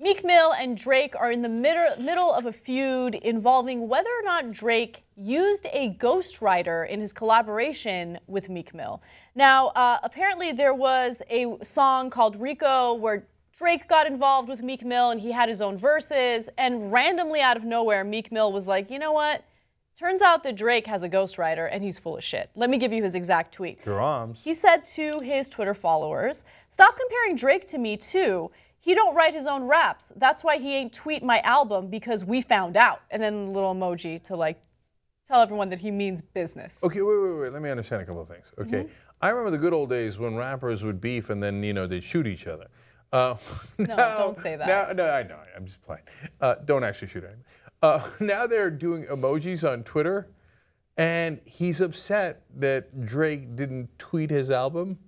Meek Mill and Drake are in the middle of a feud involving whether or not Drake used a ghostwriter in his collaboration with Meek Mill. Now, apparently there was a song called Rico where Drake got involved with Meek Mill and he had his own verses, and randomly out of nowhere, Meek Mill was like, you know what? Turns out that Drake has a ghostwriter and he's full of shit. Let me give you his exact tweet. He said to his Twitter followers, "Stop comparing Drake to me too. He don't write his own raps. That's why he ain't tweet my album, because we found out." And then a little emoji to like tell everyone that he means business. Okay, wait. Let me understand a couple of things. Okay, I remember the good old days when rappers would beef and then, you know, they'd shoot each other. No, don't say that. No, I know. I'm just playing. Don't actually shoot anyone. Now they're doing emojis on Twitter, and he's upset that Drake didn't tweet his album.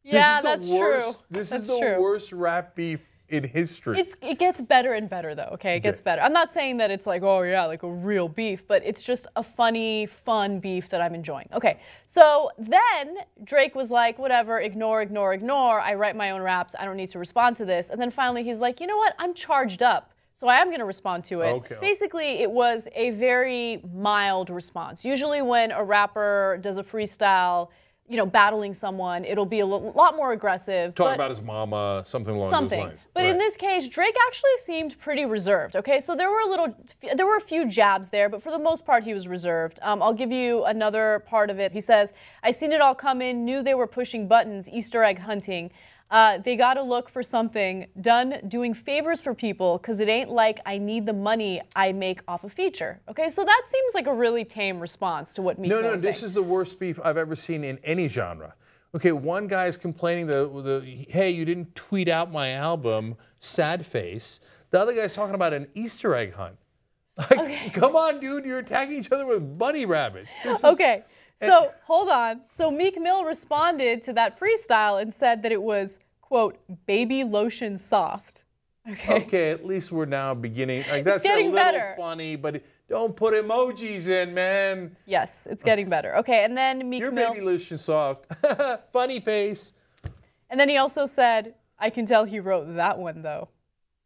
Yeah, that's true. This is the worst rap beef in history. It gets better and better, though, okay? It gets better. I'm not saying that it's like, oh, yeah, like a real beef, but it's just a funny, fun beef that I'm enjoying. Okay, so then Drake was like, whatever, ignore. I write my own raps. I don't need to respond to this. And then finally he's like, you know what? I'm charged up, so I am going to respond to it. Okay. Basically, it was a very mild response. Usually when a rapper does a freestyle, you know, battling someone, it'll be a lot more aggressive. Talk about his mama, something along those lines. But in this case, Drake actually seemed pretty reserved, okay? So there were a few jabs there, but for the most part, he was reserved. I'll give you another part of it. He says, "I seen it all come in, knew they were pushing buttons, Easter egg hunting. They gotta look for something done doing favors for people, because it ain't like I need the money I make off a feature." Okay, so that seems like a really tame response to what Meek Mill was saying. This is the worst beef I've ever seen in any genre. Okay, one guy's complaining hey, you didn't tweet out my album, sad face. The other guy's talking about an Easter egg hunt. Like, come on, dude, you're attacking each other with bunny rabbits. Okay. So, hold on. So Meek Mill responded to that freestyle and said that it was, quote, baby lotion soft. Okay, at least we're now beginning. Like, that's a little funny, but don't put emojis in, man. Yes, it's getting better. Okay, and then Meek Mill. Your baby lotion soft. Funny face. And then he also said, "I can tell he wrote that one, though."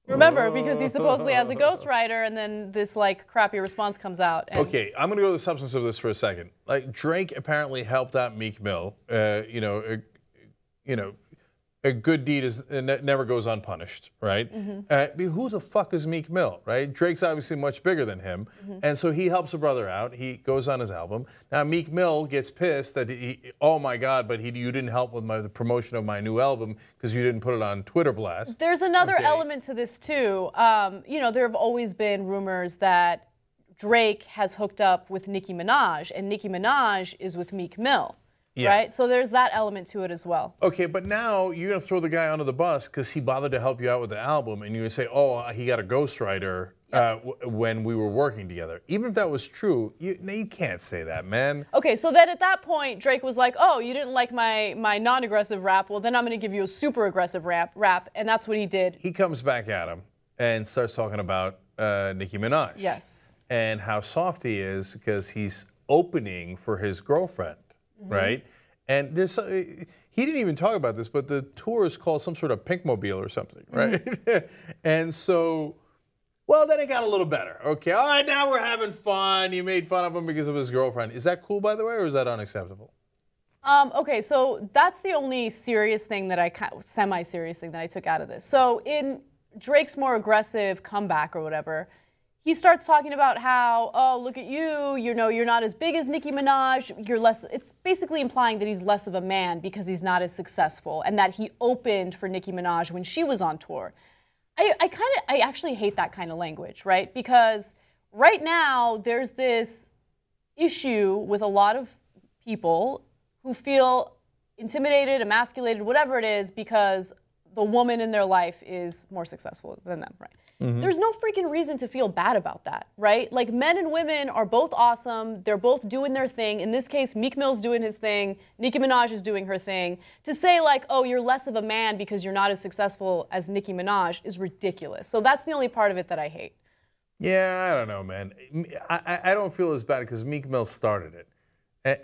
Remember, because he supposedly has a ghostwriter, and then this like crappy response comes out. Okay, I'm gonna go to the substance of this for a second. Like, Drake apparently helped out Meek Mill. A good deed never goes unpunished, right? Who the fuck is Meek Mill, right? Drake's obviously much bigger than him, and so he helps a brother out. He goes on his album. Now Meek Mill gets pissed that oh my God, but you didn't help with the promotion of my new album because you didn't put it on Twitter blast. There's another element to this too. You know, there have always been rumors that Drake has hooked up with Nicki Minaj, and Nicki Minaj is with Meek Mill. Yeah. Right? So there's that element to it as well. Okay, but now you're going to throw the guy under the bus because he bothered to help you out with the album, and you're going to say, oh, he got a ghostwriter when we were working together. Even if that was true, you can't say that, man. Okay, so then at that point, Drake was like, oh, you didn't like my non-aggressive rap, well, then I'm going to give you a super aggressive rap, and that's what he did. He comes back at him and starts talking about Nicki Minaj. Yes. And how soft he is because he's opening for his girlfriend. Right? And there's he didn't even talk about this, but the tour is called some sort of Pinkmobile or something, right? And so, well, then it got a little better. Okay, all right, now we're having fun. You made fun of him because of his girlfriend. Is that cool, by the way, or is that unacceptable? Okay, so that's the only serious thing that semi-serious thing that I took out of this. So in Drake's more aggressive comeback or whatever, he starts talking about how, oh, look at you, you know, you're not as big as Nicki Minaj, you're less, it's basically implying that he's less of a man because he's not as successful, and that he opened for Nicki Minaj when she was on tour. I actually hate that kind of language, right? Because right now, there's this issue with a lot of people who feel intimidated, emasculated, whatever it is, because the woman in their life is more successful than them, right? There's no freaking reason to feel bad about that, right? Like, men and women are both awesome. They're both doing their thing. In this case, Meek Mill's doing his thing. Nicki Minaj is doing her thing. To say like, oh, you're less of a man because you're not as successful as Nicki Minaj is ridiculous. So that's the only part of it that I hate. Yeah, I don't know, man. I don't feel as bad because Meek Mill started it.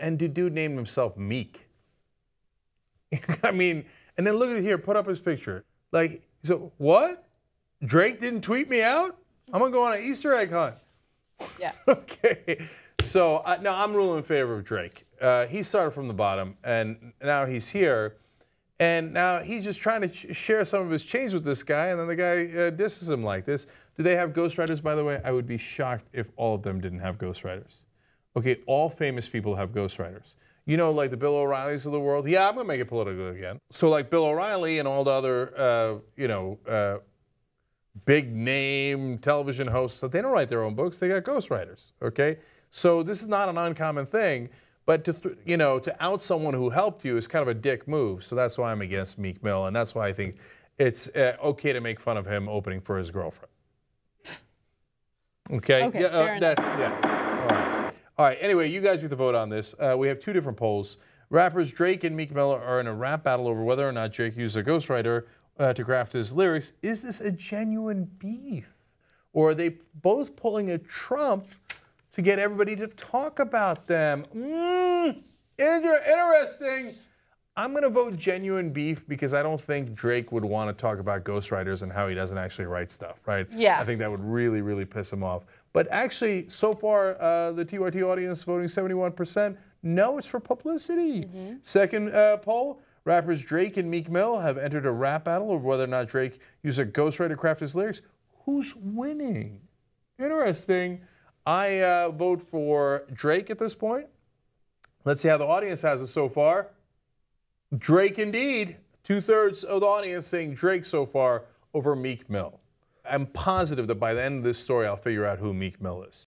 And the dude named himself Meek. I mean, and then look at here, put up his picture. Like, so what? Drake didn't tweet me out? I'm gonna go on an Easter egg hunt. Yeah. Okay. So no, I'm ruling in favor of Drake. He started from the bottom, and now he's here. And now he's just trying to share some of his change with this guy, and then the guy disses him like this. Do they have ghostwriters, by the way? I would be shocked if all of them didn't have ghostwriters. Okay, all famous people have ghostwriters. You know, like the Bill O'Reillys of the world? Yeah, I'm going to make it political again. So like Bill O'Reilly and all the other, big name television hosts, they don't write their own books. They got ghostwriters, okay? So this is not an uncommon thing, but to out someone who helped you is kind of a dick move. So that's why I'm against Meek Mill, and that's why I think it's okay to make fun of him opening for his girlfriend. Okay? Okay, fair enough. All right. All right, anyway, you guys get to vote on this. We have two different polls. Rappers Drake and Meek Mill are in a rap battle over whether or not Drake used a ghostwriter to craft his lyrics. Is this a genuine beef? Or are they both pulling a Trump to get everybody to talk about them? Interesting. I'm going to vote genuine beef because I don't think Drake would want to talk about ghostwriters and how he doesn't actually write stuff, right? Yeah. I think that would really, really piss him off. But actually, so far, the TYT audience voting 71%. No, it's for publicity. Second poll, rappers Drake and Meek Mill have entered a rap battle over whether or not Drake used a ghostwriter to craft his lyrics. Who's winning? Interesting. I vote for Drake at this point. Let's see how the audience has it so far. Drake indeed. 2/3 of the audience saying Drake so far over Meek Mill. I'm positive that by the end of this story, I'll figure out who Meek Mill is.